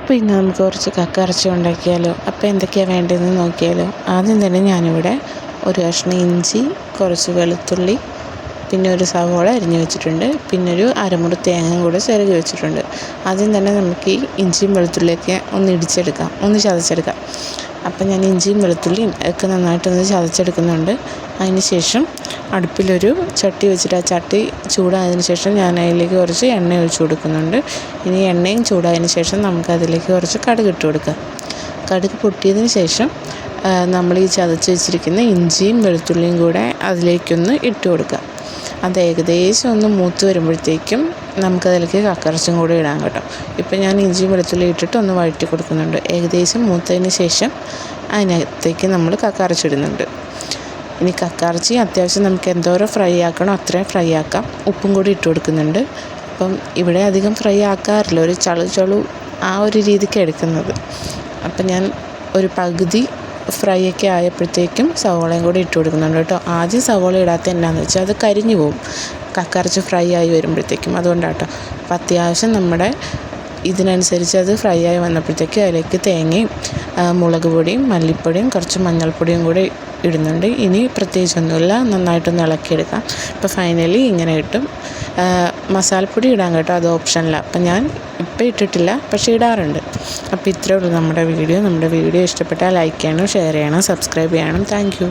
അപ്പോൾ ഇന്ന് നമുക്ക് കുറച്ച് കക്ക ഇറച്ചി ഉണ്ടാക്കിയാലോ. അപ്പോൾ എന്തൊക്കെയാണ് വേണ്ടതെന്ന് നോക്കിയാലോ. ആദ്യം തന്നെ ഞാനിവിടെ ഒരു കഷ്ണം ഇഞ്ചി, കുറച്ച് വെളുത്തുള്ളി, പിന്നെ ഒരു സവോള അരിഞ്ഞ് വെച്ചിട്ടുണ്ട്. പിന്നെ ഒരു അരമുറി തേങ്ങയും കൂടെ ചിരകി വെച്ചിട്ടുണ്ട്. ആദ്യം തന്നെ നമുക്ക് ഈ ഇഞ്ചിയും വെളുത്തുള്ളിയൊക്കെ ഒന്ന് ചതച്ചെടുക്കാം. അപ്പം ഞാൻ ഇഞ്ചിയും വെളുത്തുള്ളിയും ഒക്കെ നന്നായിട്ടൊന്ന് ചതച്ചെടുക്കുന്നുണ്ട്. അതിന് ശേഷം അടുപ്പിലൊരു ചട്ടി വെച്ചിട്ട് ആ ചട്ടി ചൂടായതിന് ശേഷം ഞാൻ അതിലേക്ക് കുറച്ച് എണ്ണ ഒഴിച്ച് കൊടുക്കുന്നുണ്ട്. ഇനി എണ്ണയും ചൂടായതിന് ശേഷം നമുക്കതിലേക്ക് കുറച്ച് കടുക് ഇട്ട് കൊടുക്കാം. കടുക് പൊട്ടിയതിന് ശേഷം നമ്മൾ ഈ ചതച്ച് വെച്ചിരിക്കുന്ന ഇഞ്ചിയും വെളുത്തുള്ളിയും കൂടെ അതിലേക്കൊന്ന് ഇട്ട് കൊടുക്കുക. അത് ഏകദേശം ഒന്ന് മൂത്ത് വരുമ്പോഴത്തേക്കും നമുക്കതിലേക്ക് കക്കയിറച്ചും കൂടെ ഇടാൻ കേട്ടോ. ഇപ്പം ഞാൻ ഇഞ്ചിയും വെളുത്തുള്ളി ഇട്ടിട്ട് ഒന്ന് വഴറ്റി കൊടുക്കുന്നുണ്ട്. ഏകദേശം മൂത്തതിന് ശേഷം അതിനകത്തേക്ക് നമ്മൾ കക്കയിറച്ചിടുന്നുണ്ട്. ഇനി കക്കയിറച്ചി അത്യാവശ്യം നമുക്ക് എന്തോരം ഫ്രൈ ആക്കണോ അത്രയും ഫ്രൈ ആക്കാം. ഉപ്പും കൂടി ഇട്ട് കൊടുക്കുന്നുണ്ട്. അപ്പം ഇവിടെ അധികം ഫ്രൈ ആക്കാറില്ല, ഒരു ചളു ആ ഒരു രീതിക്ക് എടുക്കുന്നത്. അപ്പം ഞാൻ ഒരു പകുതി ഫ്രൈ ഒക്കെ ആയപ്പോഴത്തേക്കും സവോളയും കൂടി ഇട്ട് കൊടുക്കുന്നുണ്ട് കേട്ടോ. ആദ്യം സവോള ഇടാത്ത എന്നാന്ന് വെച്ചാൽ അത് കരിഞ്ഞു പോകും കക്കയിറച്ചി ഫ്രൈ ആയി വരുമ്പോഴത്തേക്കും, അതുകൊണ്ടാണ് കേട്ടോ. അപ്പം അത്യാവശ്യം നമ്മുടെ ഇതിനനുസരിച്ച് അത് ഫ്രൈ ആയി വന്നപ്പോഴത്തേക്ക് അതിലേക്ക് തേങ്ങയും മുളക് പൊടിയും മല്ലിപ്പൊടിയും കുറച്ച് മഞ്ഞൾപ്പൊടിയും കൂടി ഇടുന്നുണ്ട്. ഇനി പ്രത്യേകിച്ചൊന്നുമില്ല, നന്നായിട്ടൊന്ന് ഇളക്കിയെടുക്കാം. ഇപ്പോൾ ഫൈനലി ഇങ്ങനെ കിട്ടും. മസാലപ്പൊടി ഇടാൻ കേട്ടോ, അത് ഓപ്ഷനിലാണ്. അപ്പം ഞാൻ ഇപ്പം ഇട്ടിട്ടില്ല, പക്ഷേ ഇടാറുണ്ട്. അപ്പോൾ ഇത്രയേ ഉള്ളൂ നമ്മുടെ വീഡിയോ ഇഷ്ടപ്പെട്ടാൽ ലൈക്ക് ചെയ്യണം, ഷെയർ ചെയ്യണം, സബ്സ്ക്രൈബ് ചെയ്യണം. Thank you.